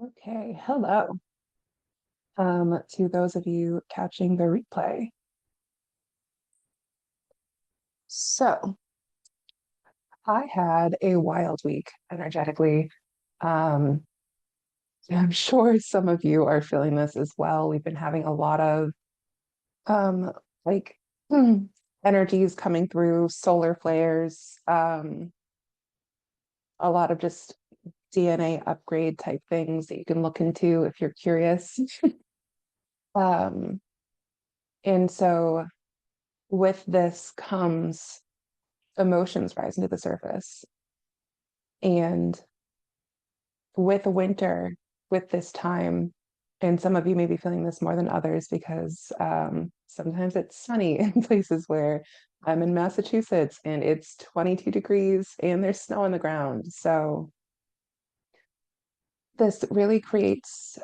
Okay, hello. To those of you catching the replay. So I had a wild week energetically. Um, I'm sure some of you are feeling this as well. We've been having a lot of um like hmm, energies coming through, solar flares, a lot of just DNA upgrade type things that you can look into if you're curious. Um, and so with this comes emotions rising to the surface. And with winter, with this time, and some of you may be feeling this more than others because sometimes it's sunny in places where I'm in Massachusetts and it's 22 degrees and there's snow on the ground. So this really creates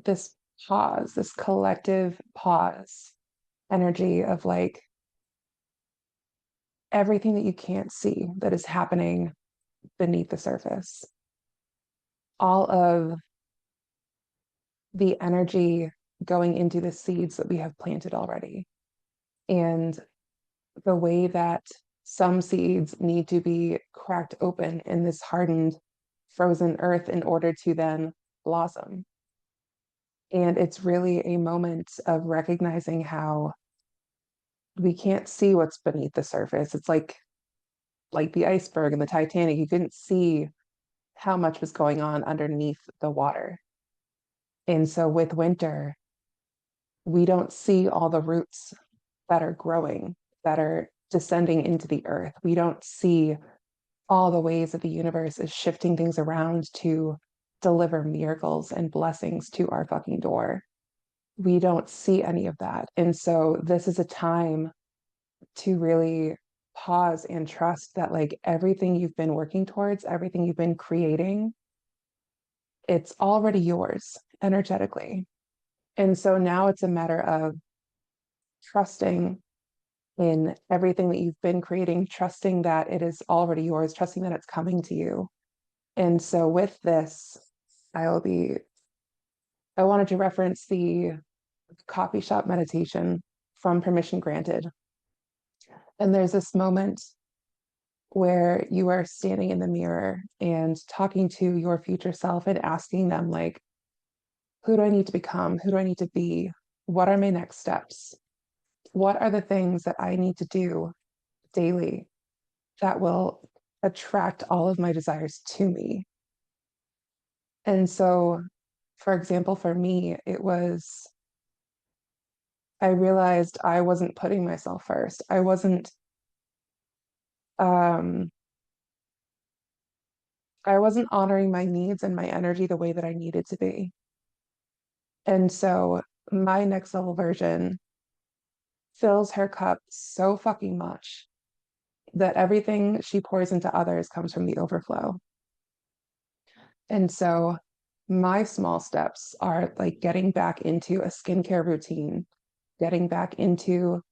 this pause, this collective pause energy of like everything that you can't see that is happening beneath the surface. All of the energy going into the seeds that we have planted already. And the way that some seeds need to be cracked open in this hardened, frozen earth in order to then blossom. And it's really a moment of recognizing how we can't see what's beneath the surface. It's like the iceberg and the Titanic. You couldn't see how much was going on underneath the water. And so with winter, we don't see all the roots that are growing, that are descending into the earth. We don't see all the ways that the universe is shifting things around to deliver miracles and blessings to our fucking door. We don't see any of that. And so this is a time to really pause and trust that like everything you've been working towards, everything you've been creating, it's already yours energetically. And so now it's a matter of trusting in everything that you've been creating, trusting that it is already yours, trusting that it's coming to you. And so with this, I'll be, I wanted to reference the coffee shop meditation from Permission Granted. And there's this moment where you are standing in the mirror and talking to your future self and asking them, like, who do I need to become? Who do I need to be? What are my next steps? What are the things that I need to do daily that will attract all of my desires to me? And so, for example, for me, it was, I realized I wasn't putting myself first. Um, I wasn't honoring my needs and my energy the way that I needed to be. And so my next level version fills her cup so fucking much that everything she pours into others comes from the overflow. And so my small steps are like getting back into a skincare routine, getting back into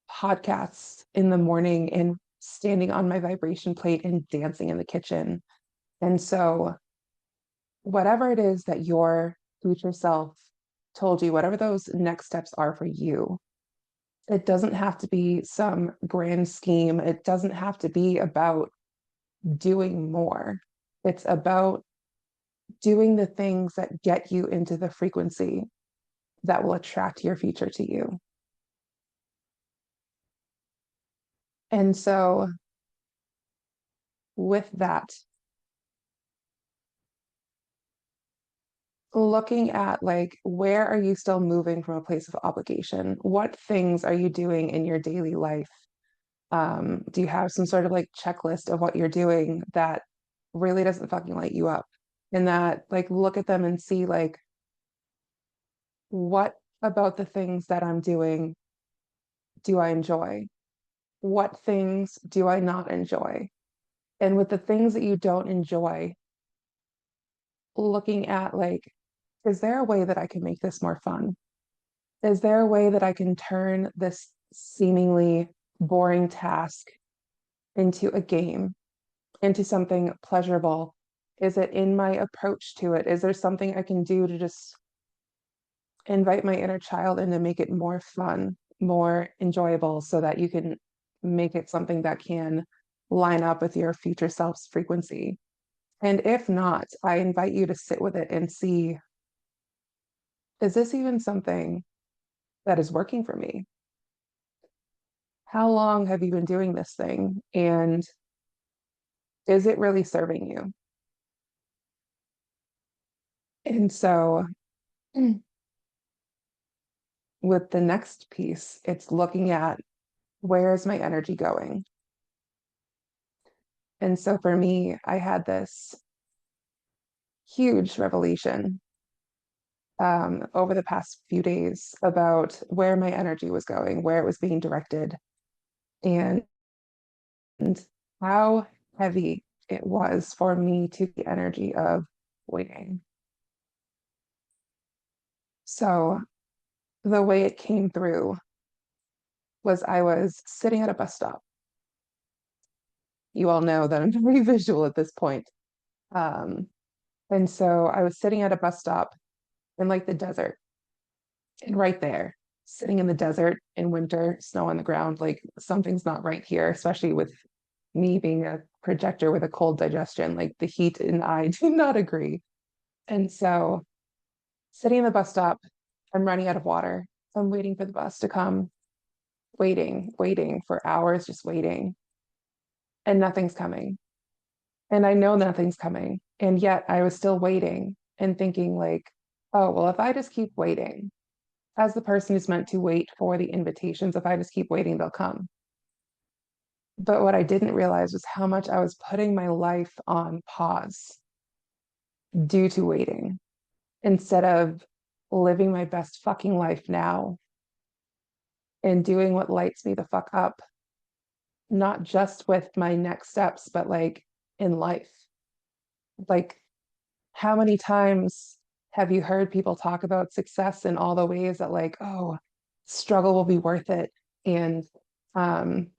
podcasts in the morning and standing on my vibration plate and dancing in the kitchen. And so, whatever it is that your future self told you, whatever those next steps are for you, it doesn't have to be some grand scheme. It doesn't have to be about doing more. It's about doing the things that get you into the frequency that will attract your future to you. And so, with that, looking at like where are you still moving from a place of obligation? What things are you doing in your daily life? Do you have some sort of like checklist of what you're doing that really doesn't fucking light you up? And that like look at them and see like what about the things that I'm doing do I enjoy? What things do I not enjoy? And with the things that you don't enjoy, looking at like, is there a way that I can make this more fun? Is there a way that I can turn this seemingly boring task into a game, into something pleasurable, Is it in my approach to it? Is there something I can do to just invite my inner child in to make it more fun, more enjoyable, so that you can make it something that can line up with your future self's frequency? And if not, I invite you to sit with it and see, is this even something that is working for me? How long have you been doing this thing? And is it really serving you? And so with the next piece, it's looking at, where is my energy going? And so for me, I had this huge revelation over the past few days about where my energy was going, where it was being directed, and how heavy it was for me to the energy of waiting. So the way it came through was, I was sitting at a bus stop. You all know that I'm very visual at this point. Um, and so I was sitting at a bus stop in like the desert, and right there, sitting in the desert in winter, snow on the ground, like something's not right here, especially with me being a projector with a cold digestion. Like the heat and I do not agree. And so sitting in the bus stop, I'm running out of water. I'm waiting for the bus to come, waiting for hours, just waiting. And nothing's coming. And I know nothing's coming. And yet I was still waiting and thinking, like, oh, well, if I just keep waiting, as the person who's meant to wait for the invitations, if I just keep waiting, they'll come. But what I didn't realize was how much I was putting my life on pause due to waiting, instead of living my best fucking life now and doing what lights me the fuck up, not just with my next steps, but like in life. Like, how many times have you heard people talk about success in all the ways that, like, oh, struggle will be worth it, and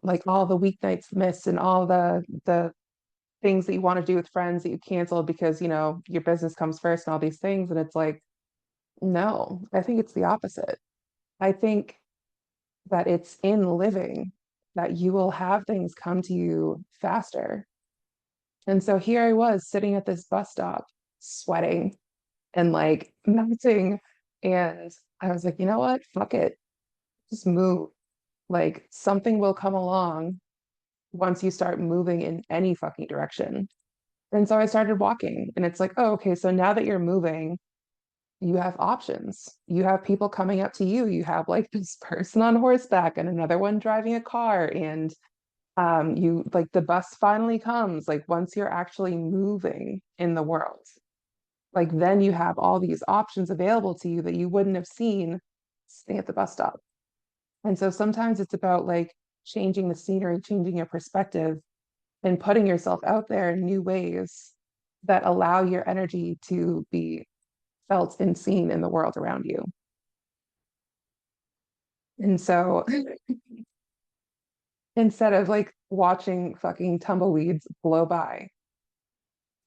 like all the weeknights missed and all the things that you want to do with friends that you canceled because, you know, your business comes first and all these things. And it's like, no, I think it's the opposite. I think that it's in living that you will have things come to you faster. And so here I was sitting at this bus stop, sweating and like melting. And I was like, you know what? Fuck it. Just move. Like something will come along once you start moving in any fucking direction. And so I started walking, and it's like, oh, okay, so now that you're moving, you have options. You have people coming up to you. You have like this person on horseback and another one driving a car. And you like, the bus finally comes, like once you're actually moving in the world, like then you have all these options available to you that you wouldn't have seen sitting at the bus stop. And so sometimes it's about like changing the scenery, changing your perspective, and putting yourself out there in new ways that allow your energy to be felt and seen in the world around you. And so instead of like watching fucking tumbleweeds blow by,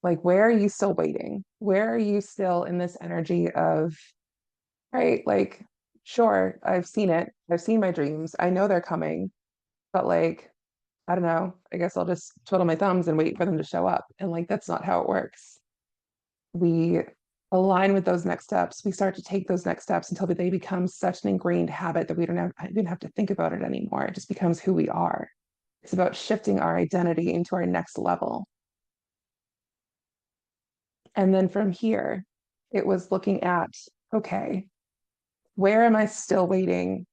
like, where are you still waiting? Where are you still in this energy of, right, like, sure, I've seen it. I've seen my dreams. I know they're coming, but like, I don't know. I guess I'll just twiddle my thumbs and wait for them to show up. And like, that's not how it works. We align with those next steps. We start to take those next steps until they become such an ingrained habit that we don't even have to think about it anymore. It just becomes who we are. It's about shifting our identity into our next level. And then from here, it was looking at, okay, where am I still waiting?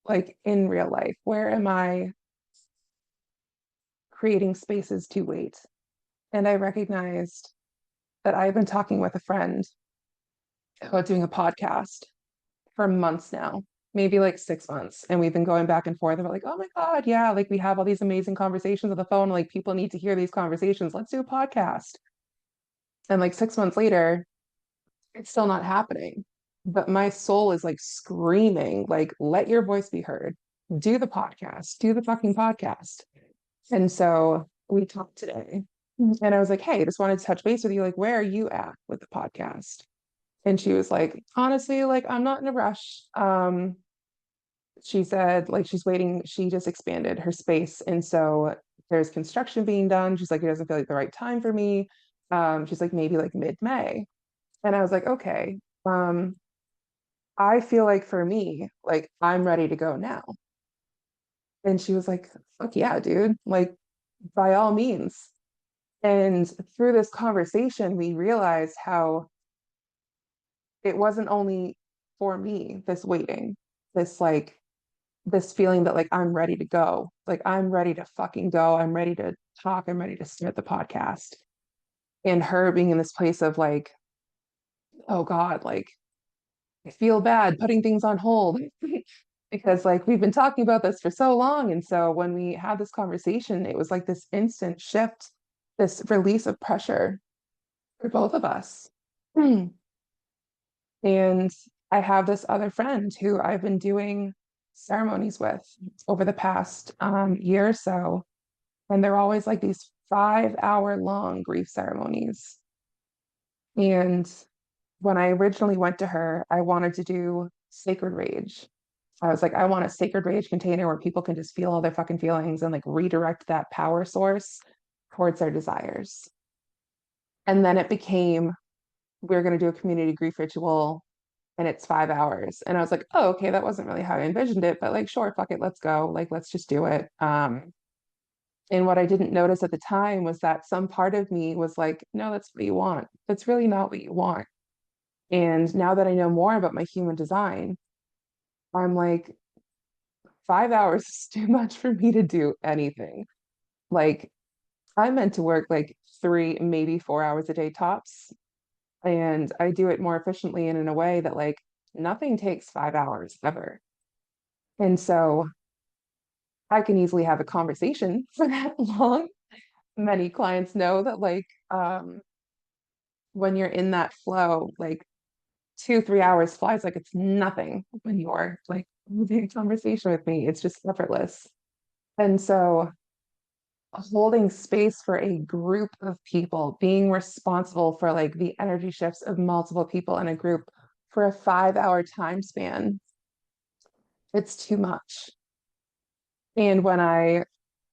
Like in real life, where am I creating spaces to wait? And I recognized that I've been talking with a friend about doing a podcast for months now, maybe like 6 months. And we've been going back and forth about like, oh my God, yeah, like we have all these amazing conversations on the phone. Like people need to hear these conversations. Let's do a podcast. And like 6 months later, it's still not happening. But my soul is like screaming, like, let your voice be heard. Do the podcast, do the fucking podcast. And so we talked today, And I was like, hey, I just wanted to touch base with you. Like, where are you at with the podcast? And she was like, honestly, like, I'm not in a rush. She said, like, she's waiting. She just expanded her space. And so there's construction being done. She's like, it doesn't feel like the right time for me. She's like, maybe like mid-May. And I was like, okay. Um, I feel like for me, like, I'm ready to go now. And she was like, fuck yeah, dude. Like, by all means. And through this conversation, we realized how it wasn't only for me, this waiting, this like, this feeling that like I'm ready to go. Like I'm ready to fucking go. I'm ready to talk. I'm ready to start the podcast. And her being in this place of like, oh God, like I feel bad putting things on hold because like we've been talking about this for so long. And so when we had this conversation, it was like this instant shift, this release of pressure for both of us. And I have this other friend who I've been doing ceremonies with over the past year or so. And they're always like these 5 hour long grief ceremonies. And when I originally went to her, I wanted to do sacred rage. I was like, I want a sacred rage container where people can just feel all their fucking feelings and like redirect that power source towards their desires. And then it became, we're going to do a community grief ritual and it's 5 hours. And I was like, oh, okay, that wasn't really how I envisioned it, but like, sure, fuck it, let's go. Like, let's just do it. And what I didn't notice at the time was that some part of me was like, no, that's what you want. That's really not what you want. And now that I know more about my human design, I'm like, 5 hours is too much for me to do anything. Like, I'm meant to work like 3, maybe 4 hours a day tops. And I do it more efficiently and in a way that like nothing takes 5 hours ever. And so I can easily have a conversation for that long. Many clients know that like when you're in that flow, like 2, 3 hours flies like it's nothing when you're like having a conversation with me. It's just effortless. And so holding space for a group of people, being responsible for like the energy shifts of multiple people in a group for a 5 hour time span, it's too much. And when I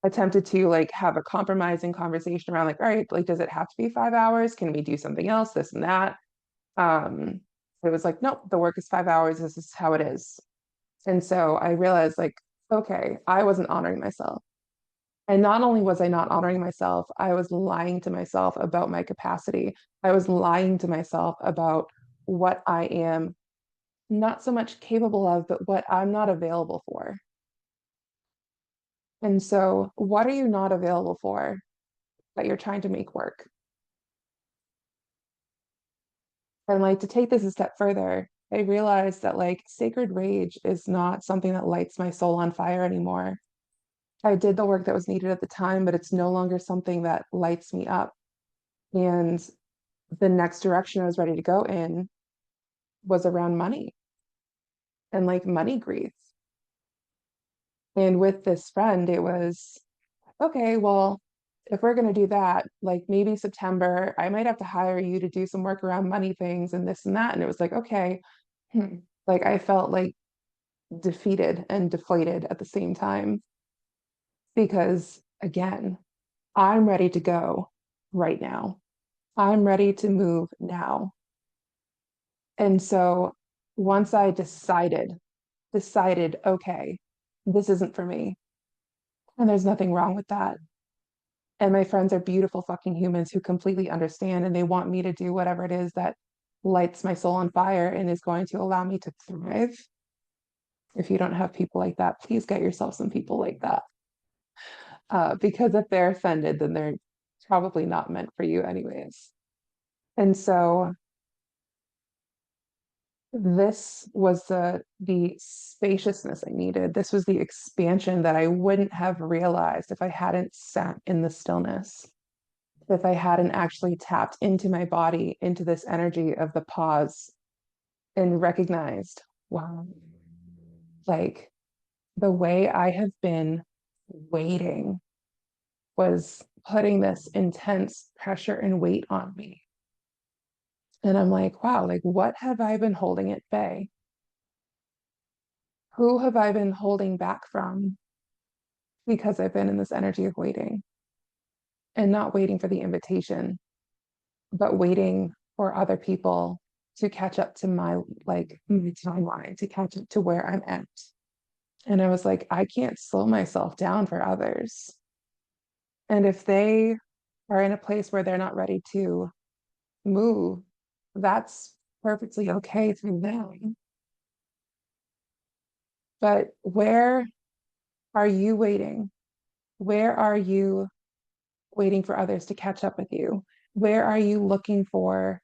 attempted to like have a compromising conversation around like, all right, like, does it have to be 5 hours? Can we do something else? This and that. Um, it was like, nope, the work is 5 hours. This is how it is. And so I realized like, okay, I wasn't honoring myself. And not only was I not honoring myself, I was lying to myself about my capacity. I was lying to myself about what I am not so much capable of, but what I'm not available for. And so, what are you not available for that you're trying to make work? And like to take this a step further, I realized that like sacred rage is not something that lights my soul on fire anymore. I did the work that was needed at the time, but it's no longer something that lights me up. And the next direction I was ready to go in was around money and like money grief. And with this friend, it was okay, well, if we're going to do that, like maybe September, I might have to hire you to do some work around money things and this and that. And it was like, okay, like I felt like defeated and deflated at the same time because, again, I'm ready to go right now. I'm ready to move now. And so once I decided, okay, this isn't for me. And there's nothing wrong with that. And my friends are beautiful fucking humans who completely understand and they want me to do whatever it is that lights my soul on fire and is going to allow me to thrive. If you don't have people like that, please get yourself some people like that. Because if they're offended, then they're probably not meant for you, anyways. And so this was the spaciousness I needed. This was the expansion that I wouldn't have realized if I hadn't sat in the stillness, if I hadn't actually tapped into my body, into this energy of the pause and recognized, wow, like the way I have been waiting was putting this intense pressure and weight on me. And I'm like, wow, like what have I been holding at bay? Who have I been holding back from because I've been in this energy of waiting and not waiting for the invitation, but waiting for other people to catch up to my my timeline, to catch up to where I'm at. And I was like, I can't slow myself down for others. And if they are in a place where they're not ready to move, that's perfectly okay for them. But where are you waiting? Where are you waiting for others to catch up with you? Where are you looking for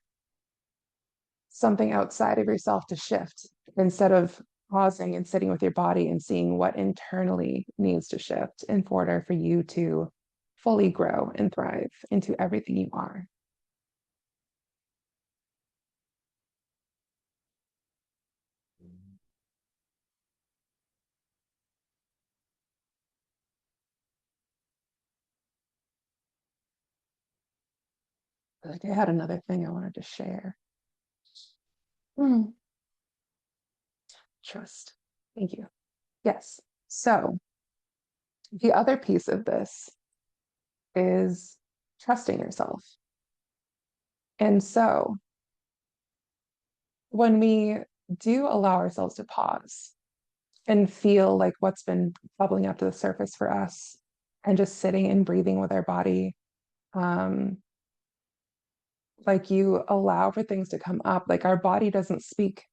something outside of yourself to shift instead of pausing and sitting with your body and seeing what internally needs to shift in order for you to fully grow and thrive into everything you are? Like I had another thing I wanted to share. Hmm, trust. Thank you. Yes. So the other piece of this is trusting yourself. And so when we do allow ourselves to pause and feel like what's been bubbling up to the surface for us and just sitting and breathing with our body, um, like you allow for things to come up. Like our body doesn't speak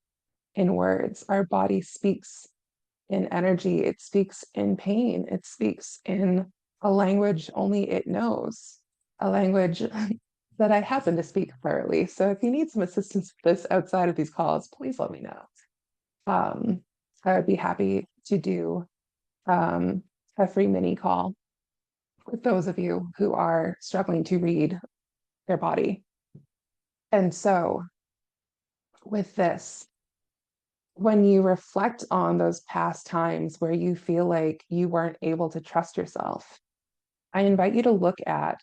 in words, our body speaks in energy, it speaks in pain, it speaks in a language only it knows, a language that I happen to speak thoroughly. So if you need some assistance with this outside of these calls, please let me know. Um, I would be happy to do um, a free mini call with those of you who are struggling to read their body. And so, with this, when you reflect on those past times where you feel like you weren't able to trust yourself, I invite you to look at,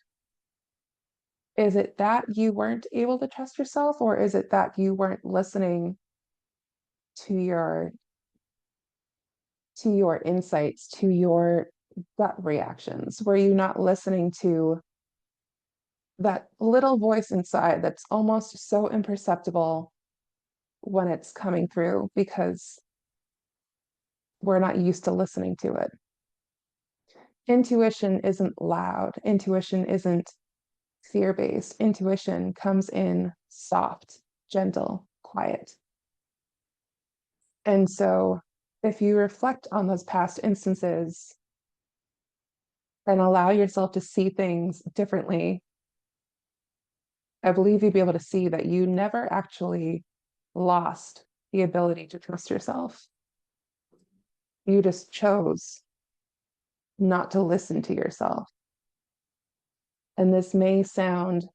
is it that you weren't able to trust yourself, or is it that you weren't listening to your insights, to your gut reactions? Were you not listening to that little voice inside that's almost so imperceptible when it's coming through because we're not used to listening to it? Intuition isn't loud. Intuition isn't fear-based. Intuition comes in soft, gentle, quiet. And so if you reflect on those past instances and allow yourself to see things differently, I believe you'd be able to see that you never actually lost the ability to trust yourself. You just chose not to listen to yourself. And this may sound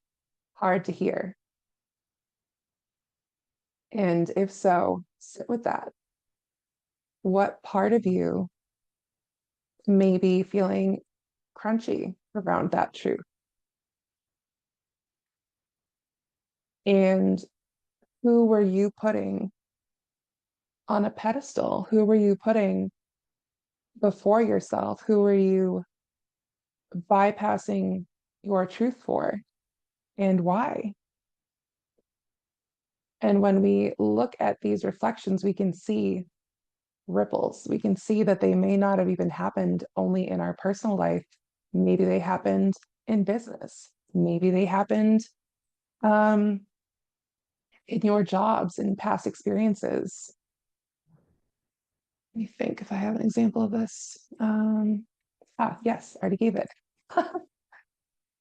hard to hear. And if so, sit with that. What part of you may be feeling crunchy around that truth? And who were you putting on a pedestal? Who were you putting before yourself? Who were you bypassing your truth for, and why? And when we look at these reflections, we can see ripples. We can see that they may not have even happened only in our personal life. Maybe they happened in business. Maybe they happened um, in your jobs and past experiences. Let me think if I have an example of this. Yes, I already gave it.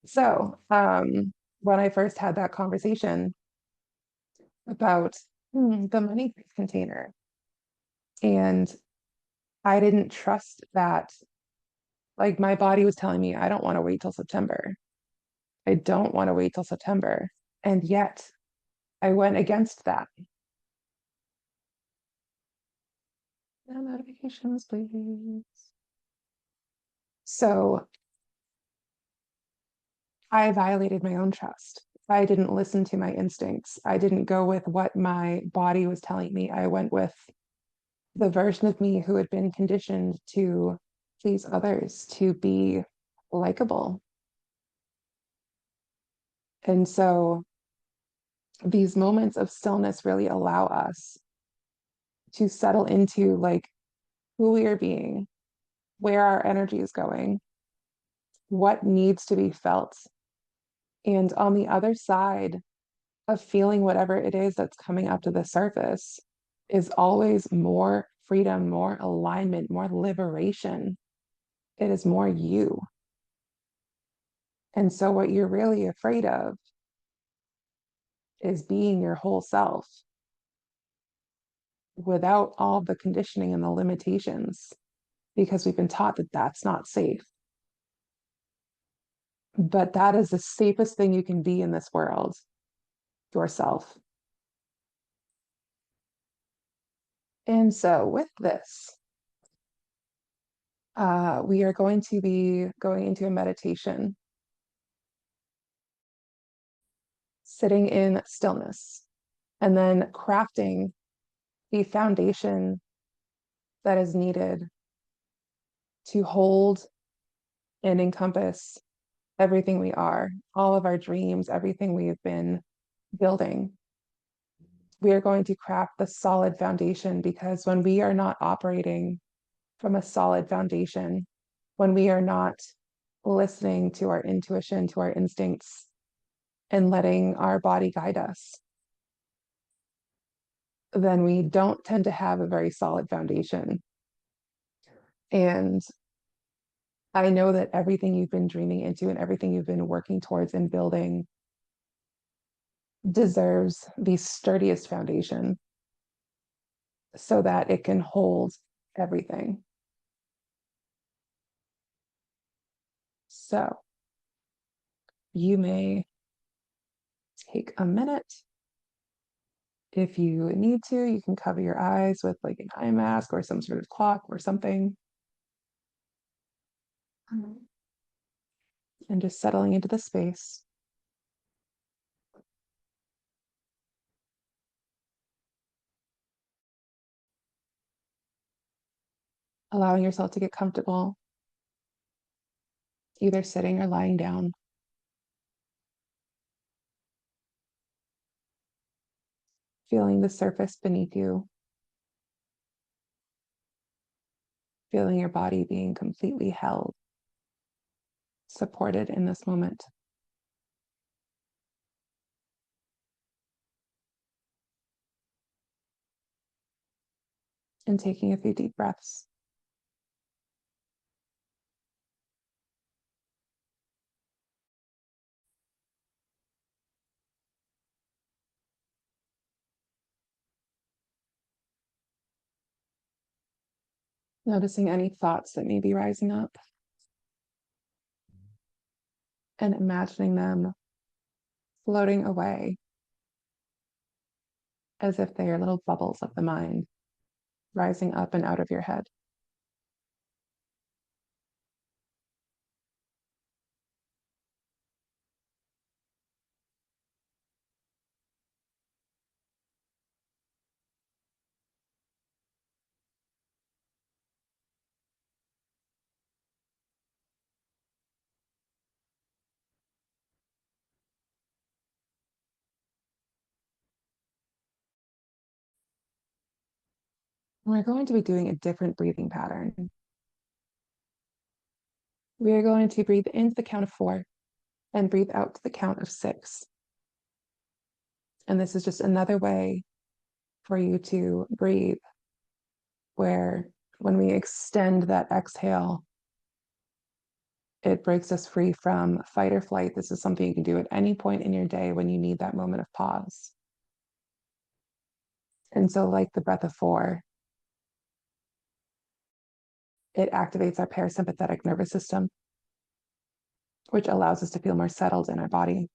So, when I first had that conversation about the money container, and I didn't trust that, like my body was telling me, I don't want to wait till September. I don't want to wait till September. And yet I went against that. No notifications, please. So I violated my own trust. I didn't listen to my instincts. I didn't go with what my body was telling me. I went with the version of me who had been conditioned to please others, to be likable. And so these moments of stillness really allow us to settle into like who we are being, where our energy is going, what needs to be felt. And on the other side of feeling whatever it is that's coming up to the surface is always more freedom, more alignment, more liberation. It is more you. And so, what you're really afraid of is being your whole self without all the conditioning and the limitations, because we've been taught that that's not safe. But that is the safest thing you can be in this world, yourself. And so, with this, we are going to be going into a meditation, sitting in stillness, and then crafting the foundation that is needed to hold and encompass everything we are, all of our dreams, everything we have been building. We are going to craft the solid foundation, because when we are not operating from a solid foundation, when we are not listening to our intuition, to our instincts, and letting our body guide us, then we don't tend to have a very solid foundation. And I know that everything you've been dreaming into and everything you've been working towards and building deserves the sturdiest foundation so that it can hold everything. So you may take a minute. If you need to, you can cover your eyes with like an eye mask or some sort of cloth or something. And just settling into the space. Allowing yourself to get comfortable, either sitting or lying down. Feeling the surface beneath you. Feeling your body being completely held, supported in this moment. And taking a few deep breaths. Noticing any thoughts that may be rising up and imagining them floating away as if they are little bubbles of the mind rising up and out of your head. We're going to be doing a different breathing pattern. We are going to breathe in to the count of 4 and breathe out to the count of 6. And this is just another way for you to breathe, where when we extend that exhale, it breaks us free from fight or flight. This is something you can do at any point in your day when you need that moment of pause. And so, like the breath of 4, it activates our parasympathetic nervous system, which allows us to feel more settled in our body.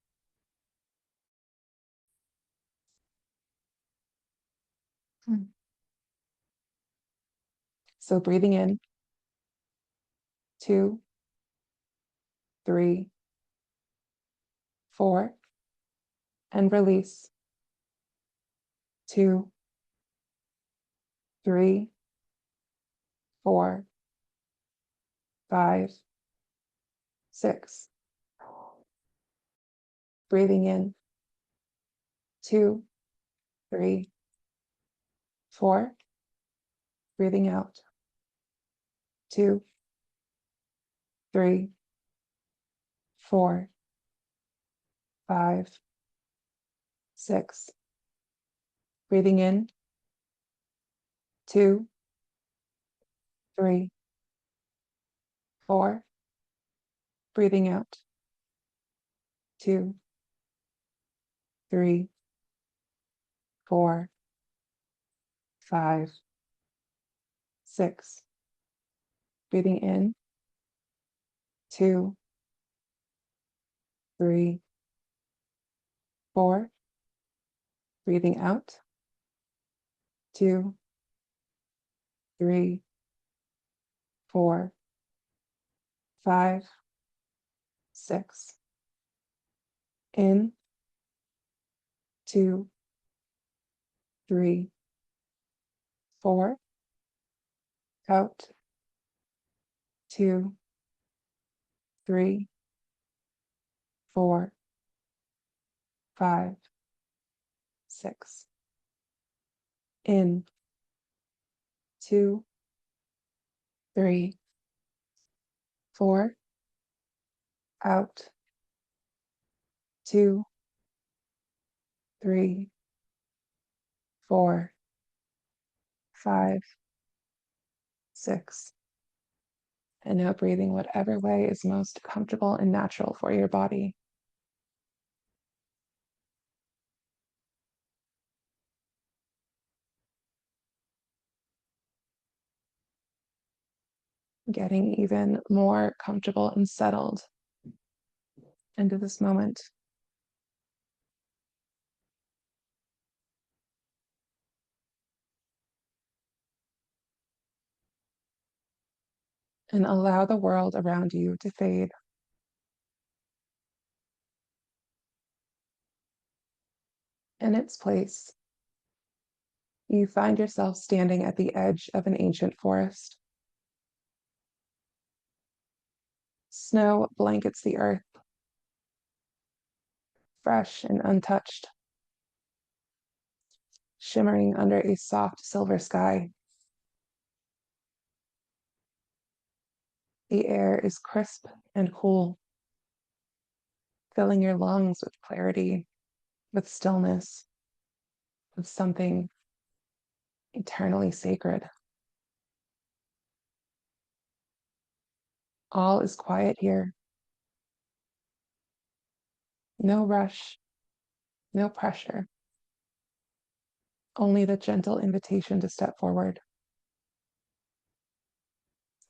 So breathing in, 2, 3, 4, and release. 2, 3, 4, 5, 6. Breathing in. 2, 3, 4. Breathing out. 2, 3, 4, 5, 6. Breathing in. 2, 3, 4. Breathing out. 2, 3, 4, 5, 6. Breathing in. 2, 3, 4. Breathing out. 2, 3, 4, 5, 6. In. 2, 3, 4. Out. 2, 3, 4, 5, 6. In. 2, 3, 4. Out. 2, 3, 4, 5, 6. And now breathing whatever way is most comfortable and natural for your body. Getting even more comfortable and settled into this moment. And allow the world around you to fade. In its place, you find yourself standing at the edge of an ancient forest. Snow blankets the earth, fresh and untouched, shimmering under a soft silver sky. The air is crisp and cool, filling your lungs with clarity, with stillness, with something eternally sacred. All is quiet here. No rush, no pressure, only the gentle invitation to step forward.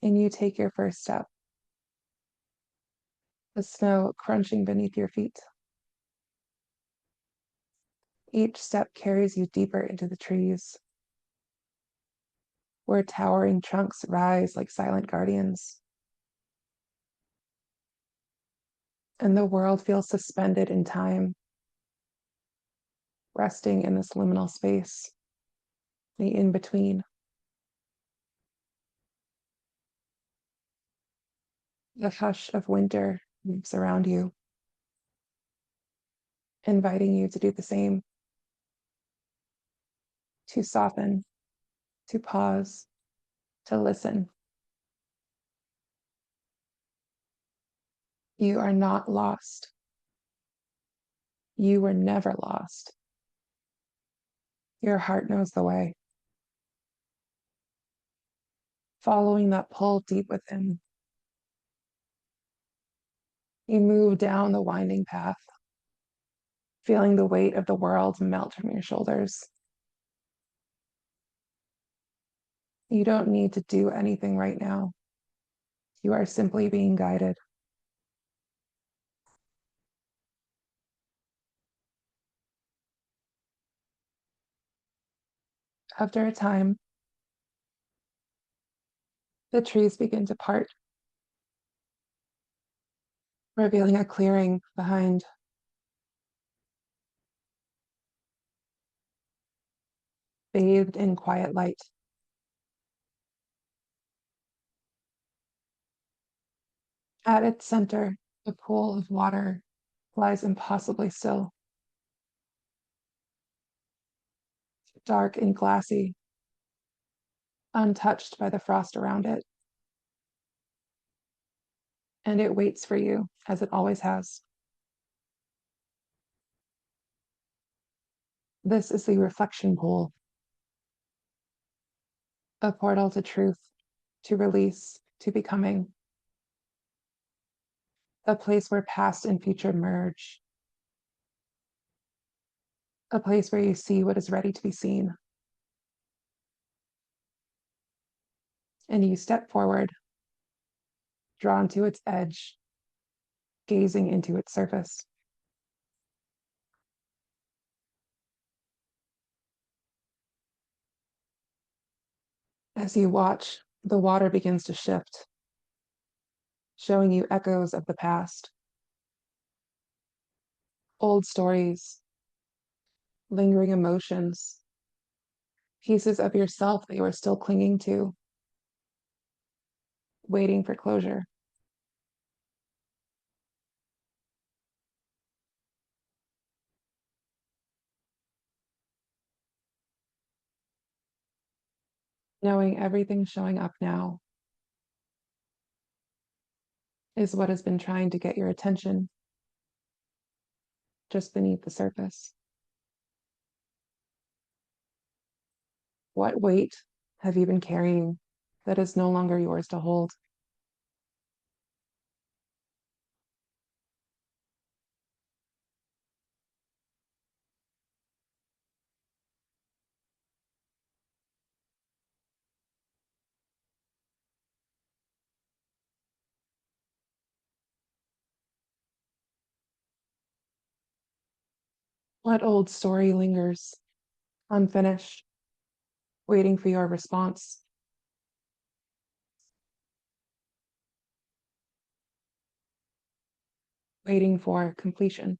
And you take your first step, the snow crunching beneath your feet. Each step carries you deeper into the trees, where towering trunks rise like silent guardians. And the world feels suspended in time, resting in this liminal space, the in-between. The hush of winter moves around you, inviting you to do the same, to soften, to pause, to listen. You are not lost. You were never lost. Your heart knows the way. Following that pull deep within, you move down the winding path, feeling the weight of the world melt from your shoulders. You don't need to do anything right now. You are simply being guided. After a time, the trees begin to part, revealing a clearing behind bathed in quiet light. At its center, a pool of water lies impossibly still, dark and glassy, untouched by the frost around it. And it waits for you, as it always has. This is the reflection pool, a portal to truth, to release, to becoming, a place where past and future merge, a place where you see what is ready to be seen. And you step forward, drawn to its edge, gazing into its surface. As you watch, the water begins to shift, showing you echoes of the past, old stories, lingering emotions, pieces of yourself that you are still clinging to, waiting for closure. Knowing everything showing up now is what has been trying to get your attention just beneath the surface. What weight have you been carrying that is no longer yours to hold? What old story lingers, unfinished, waiting for your response? Waiting for completion.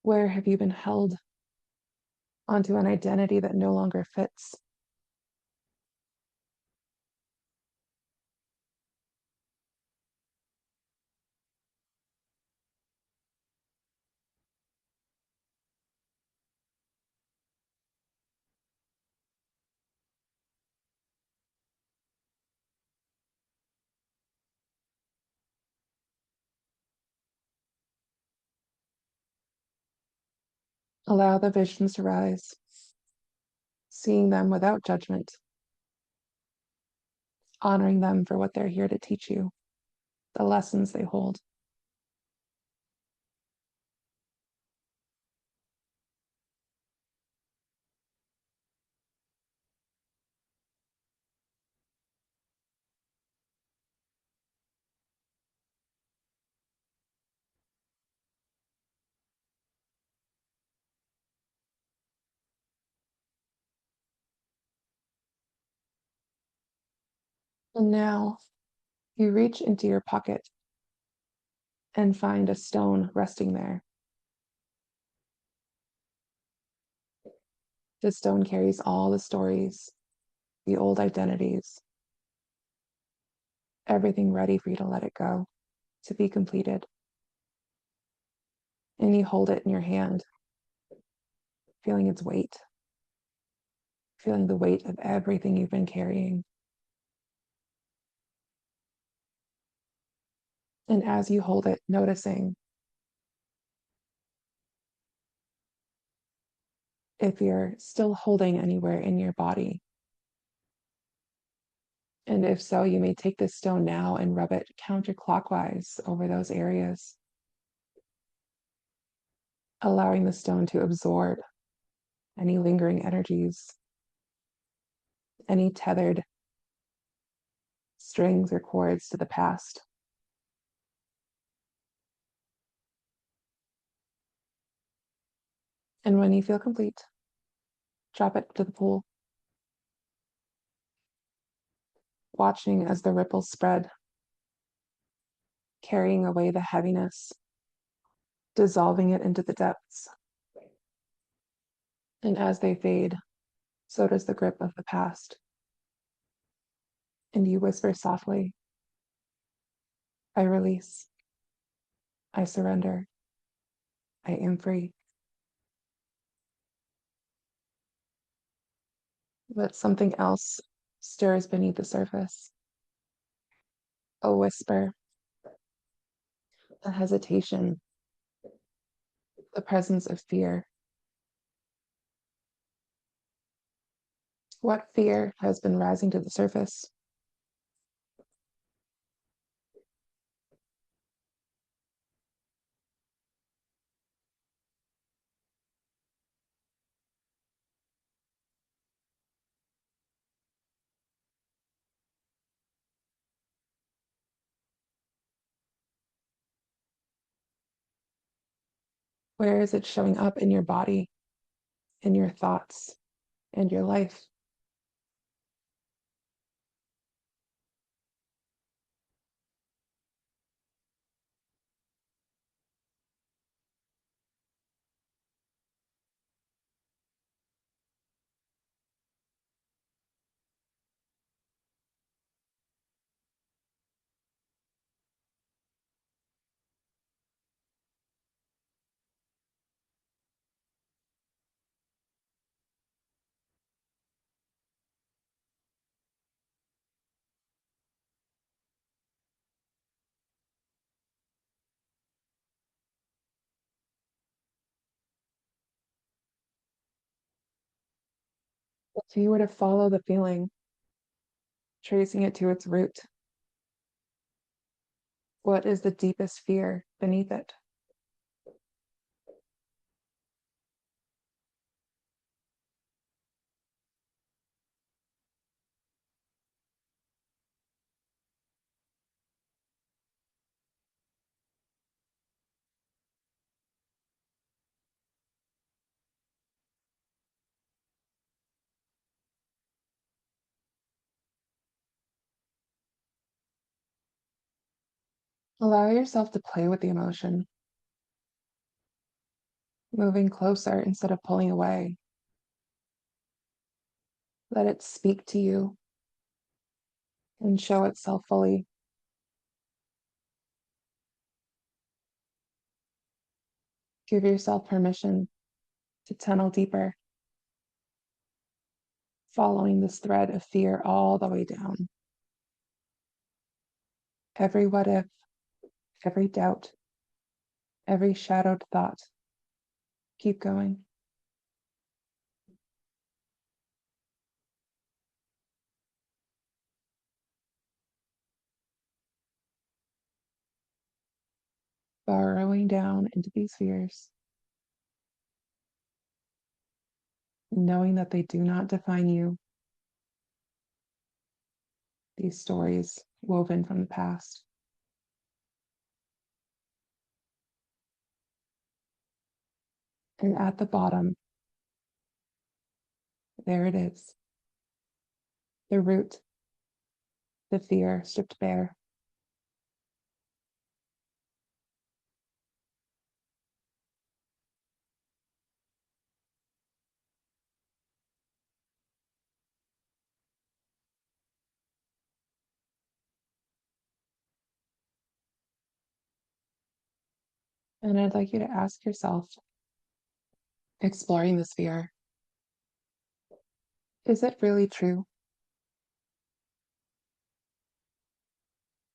Where have you been held onto an identity that no longer fits? Allow the visions to rise, seeing them without judgment, honoring them for what they're here to teach you, the lessons they hold. And now you reach into your pocket and find a stone resting there. The stone carries all the stories, the old identities, everything ready for you to let it go, to be completed. And you hold it in your hand, feeling its weight, feeling the weight of everything you've been carrying. And as you hold it, noticing if you're still holding anywhere in your body. And if so, you may take this stone now and rub it counterclockwise over those areas, allowing the stone to absorb any lingering energies, any tethered strings or cords to the past. And when you feel complete, drop it to the pool, watching as the ripples spread, carrying away the heaviness, dissolving it into the depths. And as they fade, so does the grip of the past. And you whisper softly, I release, I surrender, I am free. But something else stirs beneath the surface. A whisper, a hesitation, the presence of fear. What fear has been rising to the surface? Where is it showing up in your body, in your thoughts, and your life? If you were to follow the feeling, tracing it to its root, what is the deepest fear beneath it? Allow yourself to play with the emotion, moving closer instead of pulling away. Let it speak to you and show itself fully. Give yourself permission to tunnel deeper, following this thread of fear all the way down. Every what if, every doubt, every shadowed thought. Keep going. Burrowing down into these fears, knowing that they do not define you. These stories woven from the past. And at the bottom, there it is. The root, the fear stripped bare. And I'd like you to ask yourself, exploring this fear, is it really true?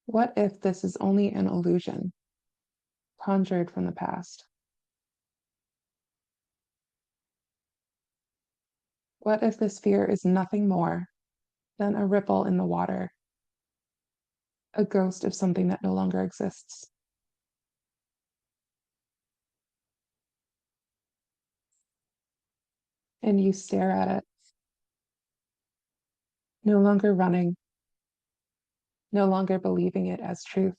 What if this is only an illusion conjured from the past? What if this fear is nothing more than a ripple in the water, a ghost of something that no longer exists? And you stare at it, No longer running, no longer believing it as truth,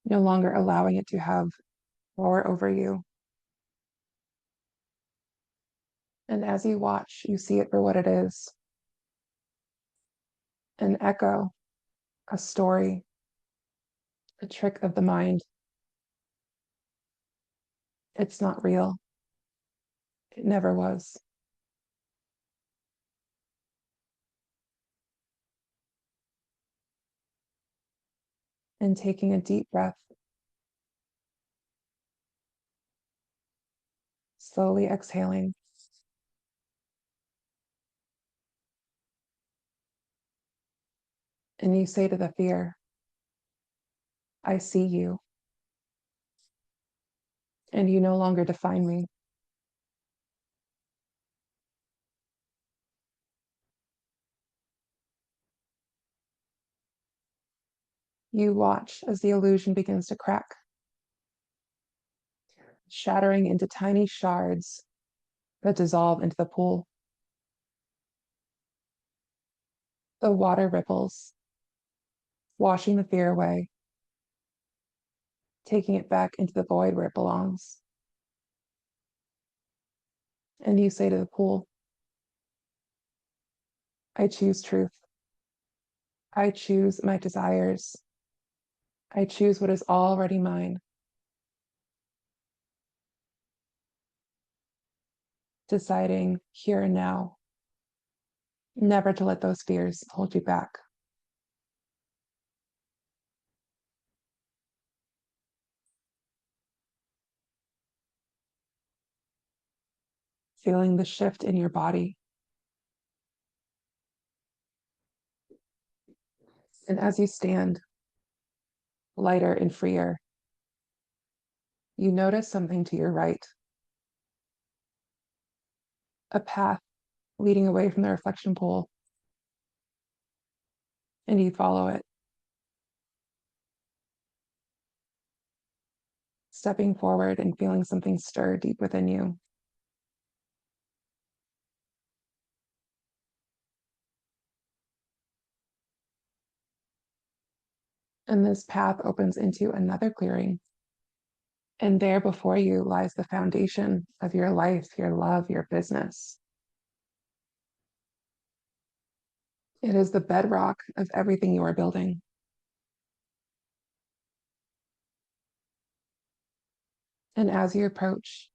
no longer allowing it to have power over you. And as you watch, you see it for what it is: an echo, a story, a trick of the mind. It's not real. It never was. And taking a deep breath, slowly exhaling. And you say to the fear, I see you, and you no longer define me. You watch as the illusion begins to crack, shattering into tiny shards that dissolve into the pool. The water ripples, washing the fear away, taking it back into the void where it belongs. And you say to the pool, I choose truth. I choose my desires. I choose what is already mine. Deciding here and now, never to let those fears hold you back. Feeling the shift in your body. And as you stand, lighter and freer, you notice something to your right, a path leading away from the reflection pool, and you follow it, stepping forward and feeling something stir deep within you. And this path opens into another clearing. And there before you lies the foundation of your life, your love, your business. It is the bedrock of everything you are building. And as you approach,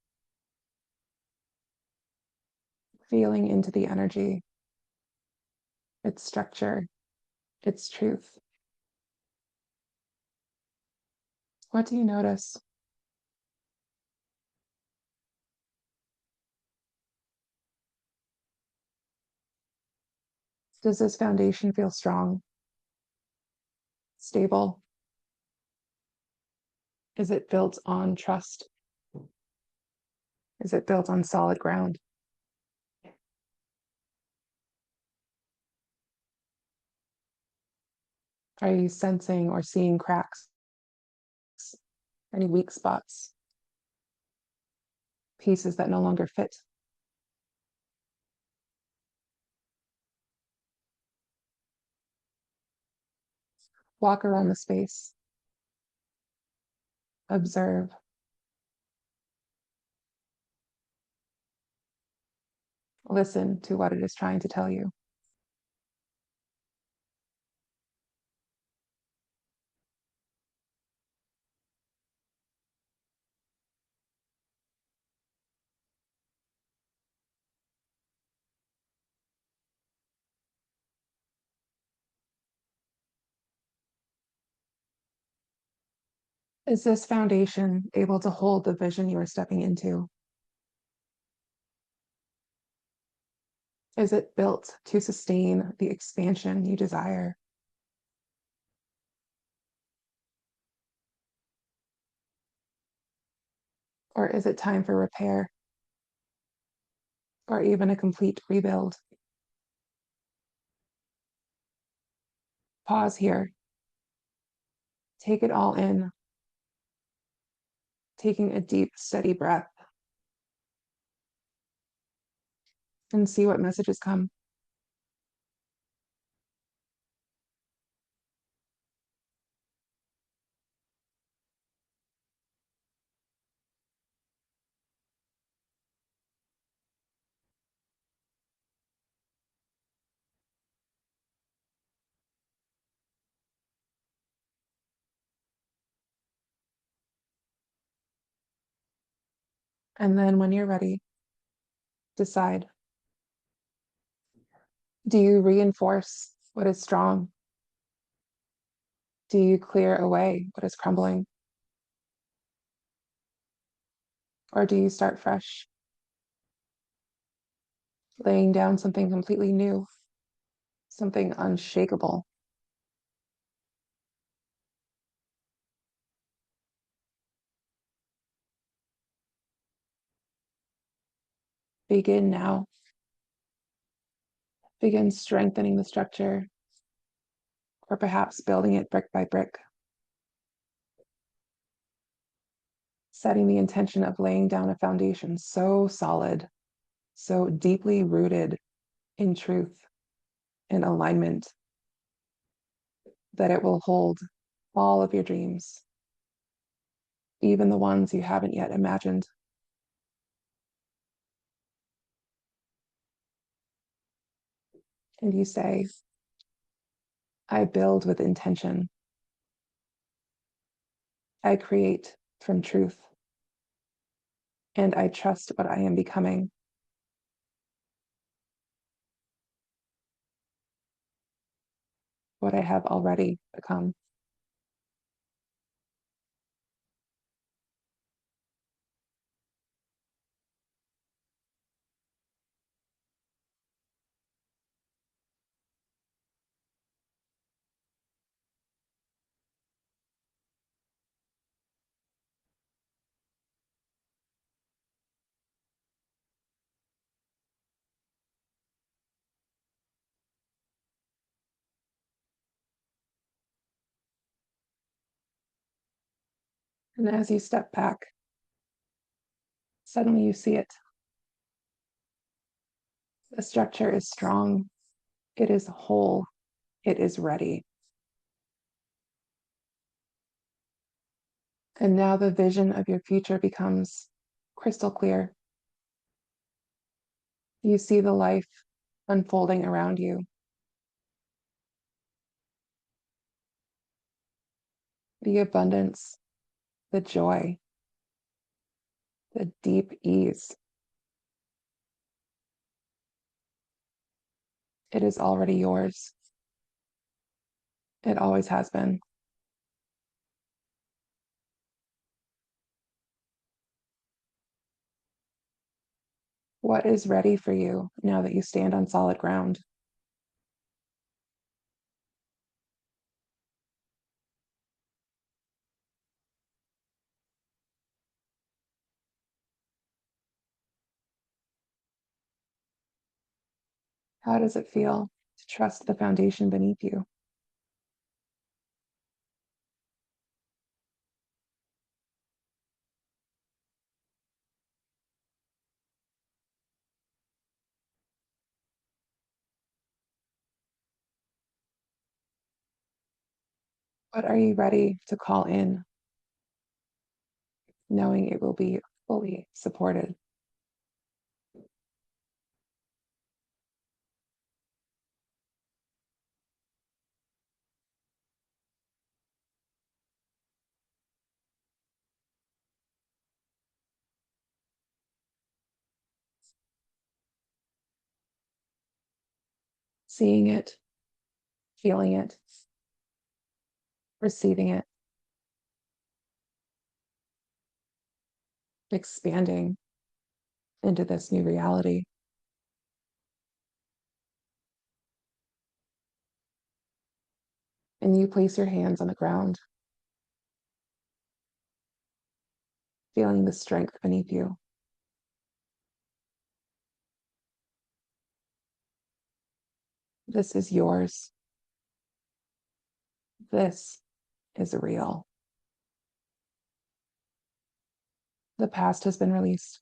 feeling into the energy, its structure, its truth, what do you notice? Does this foundation feel strong, stable? Is it built on trust? Is it built on solid ground? Are you sensing or seeing cracks? Any weak spots? Pieces that no longer fit? Walk around the space. Observe. Listen to what it is trying to tell you. Is this foundation able to hold the vision you are stepping into? Is it built to sustain the expansion you desire? Or is it time for repair? Or even a complete rebuild? Pause here. Take it all in, taking a deep, steady breath, and see what messages come. And then when you're ready, decide. Do you reinforce what is strong? Do you clear away what is crumbling? Or do you start fresh, laying down something completely new, something unshakable? Begin now. Begin strengthening the structure, or perhaps building it brick by brick, setting the intention of laying down a foundation so solid, so deeply rooted in truth and alignment that it will hold all of your dreams, even the ones you haven't yet imagined. And you say, I build with intention. I create from truth. And I trust what I am becoming. What I have already become. And as you step back, suddenly you see it. The structure is strong. It is whole. It is ready. And now the vision of your future becomes crystal clear. You see the life unfolding around you, the abundance, the joy, the deep ease. It is already yours. It always has been. What is ready for you now that you stand on solid ground? How does it feel to trust the foundation beneath you? What are you ready to call in, knowing it will be fully supported? Seeing it, feeling it, receiving it, expanding into this new reality. And you place your hands on the ground, feeling the strength beneath you. This is yours. This is real. The past has been released.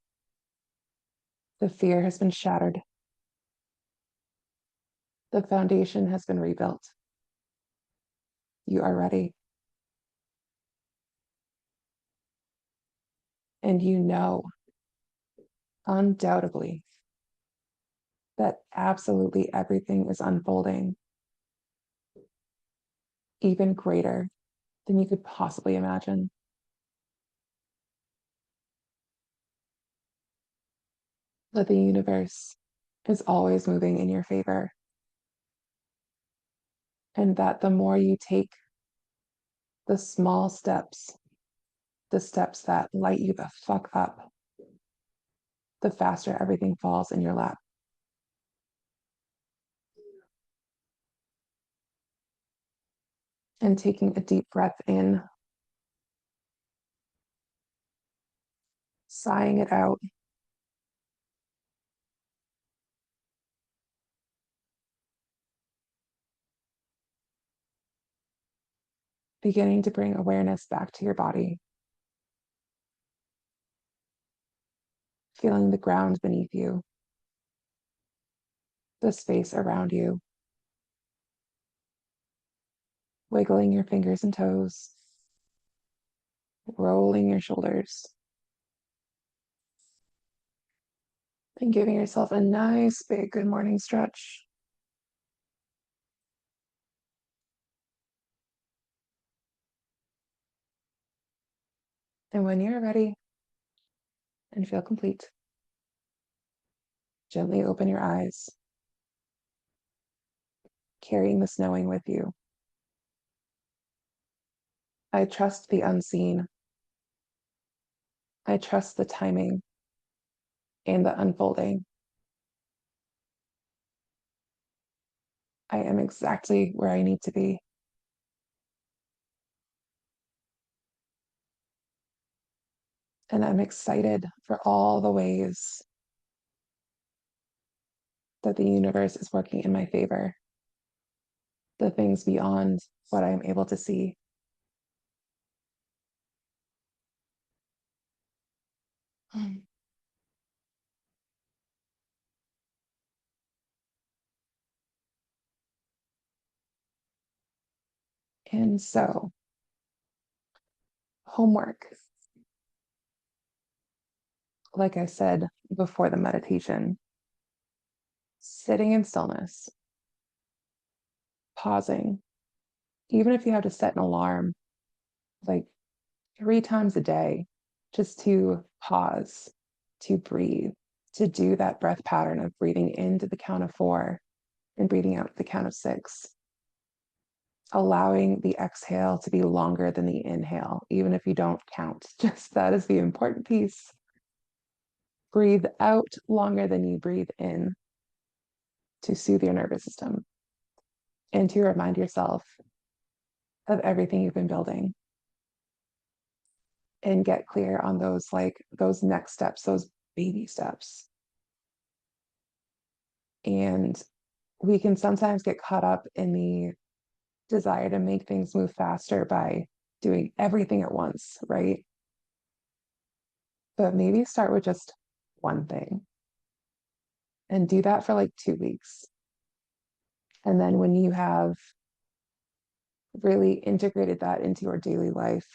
The fear has been shattered. The foundation has been rebuilt. You are ready. And you know, undoubtedly, that absolutely everything is unfolding even greater than you could possibly imagine. that the universe is always moving in your favor. And that the more you take the small steps, the steps that light you the fuck up, the faster everything falls in your lap. And taking a deep breath in, sighing it out. Beginning to bring awareness back to your body. Feeling the ground beneath you, the space around you. Wiggling your fingers and toes, rolling your shoulders, and giving yourself a nice big good morning stretch. And when you're ready and feel complete, gently open your eyes, carrying this knowing with you. I trust the unseen. I trust the timing and the unfolding. I am exactly where I need to be. And I'm excited for all the ways that the universe is working in my favor, the things beyond what I'm able to see. And so, homework, like I said before the meditation, sitting in stillness, pausing, even if you have to set an alarm like 3 times a day, just to pause, to breathe, to do that breath pattern of breathing into the count of 4 and breathing out the count of 6. Allowing the exhale to be longer than the inhale, even if you don't count. Just that is the important piece. Breathe out longer than you breathe in to soothe your nervous system and to remind yourself of everything you've been building and get clear on those next steps, those baby steps. And we can sometimes get caught up in the desire to make things move faster by doing everything at once, right? But maybe start with just one thing and do that for like 2 weeks. And then when you have really integrated that into your daily life,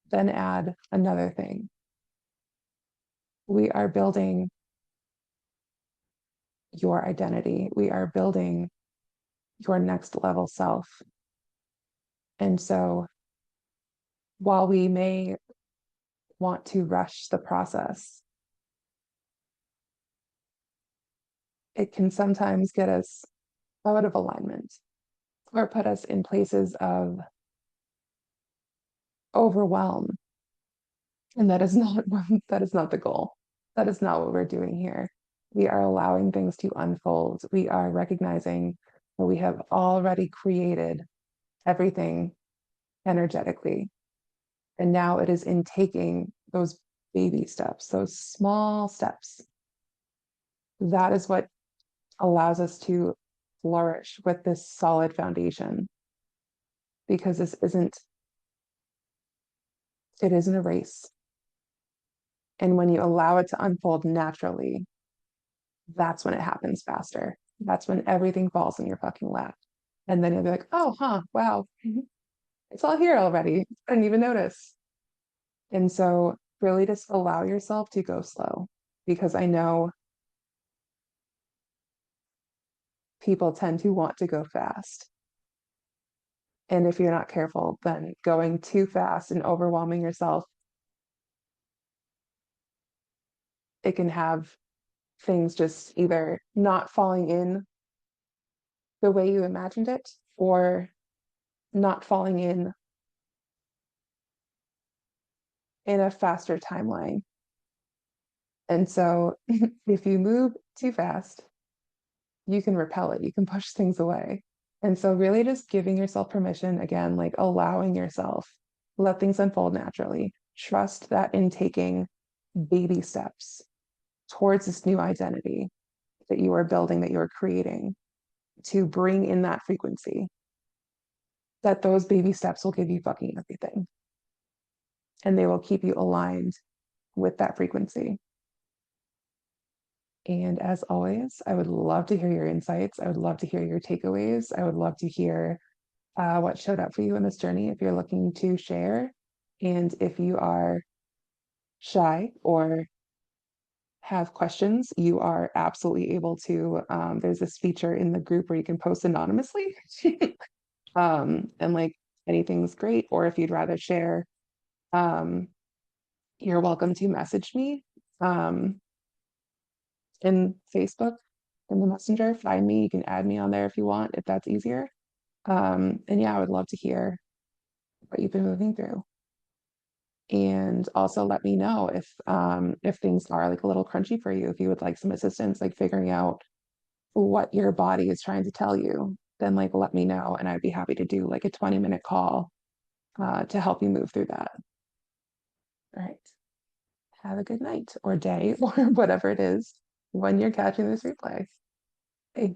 then add another thing. We are building your identity. We are building your next level self. And so while we may want to rush the process, it can sometimes get us out of alignment or put us in places of overwhelm. And that is not that is not the goal. That is not what we're doing here. We are allowing things to unfold. We are recognizing that we have already created everything energetically. And now it is in taking those baby steps, those small steps. That is what allows us to flourish with this solid foundation. Because it isn't a race. And when you allow it to unfold naturally, that's when it happens faster. That's when everything falls in your fucking lap. And then you'll be like, oh, wow, it's all here already. I didn't even notice. And so really just allow yourself to go slow, because I know people tend to want to go fast. And if you're not careful, then going too fast and overwhelming yourself, it can have things just either not falling in the way you imagined it or not falling in a faster timeline. And so if you move too fast, you can repel it, you can push things away. And so, really, just giving yourself permission again, like allowing yourself, let things unfold naturally. Trust that in taking baby steps towards this new identity that you are building, that you are creating, to bring in that frequency, that those baby steps will give you fucking everything. And they will keep you aligned with that frequency. And as always, I would love to hear your insights. I would love to hear your takeaways. I would love to hear what showed up for you in this journey if you're looking to share. And if you are shy or have questions, you are absolutely able to. There's this feature in the group where you can post anonymously. And like anything's great. Or if you'd rather share, um, you're welcome to message me in Facebook, in the messenger. Find me. You can add me on there if you want, if that's easier. And yeah, I would love to hear what you've been moving through. And also let me know if things are like a little crunchy for you, if you would like some assistance, like figuring out what your body is trying to tell you, then like let me know and I'd be happy to do like a 20-minute call to help you move through that. All right. Have a good night or day or whatever it is when you're catching this replay. Bye.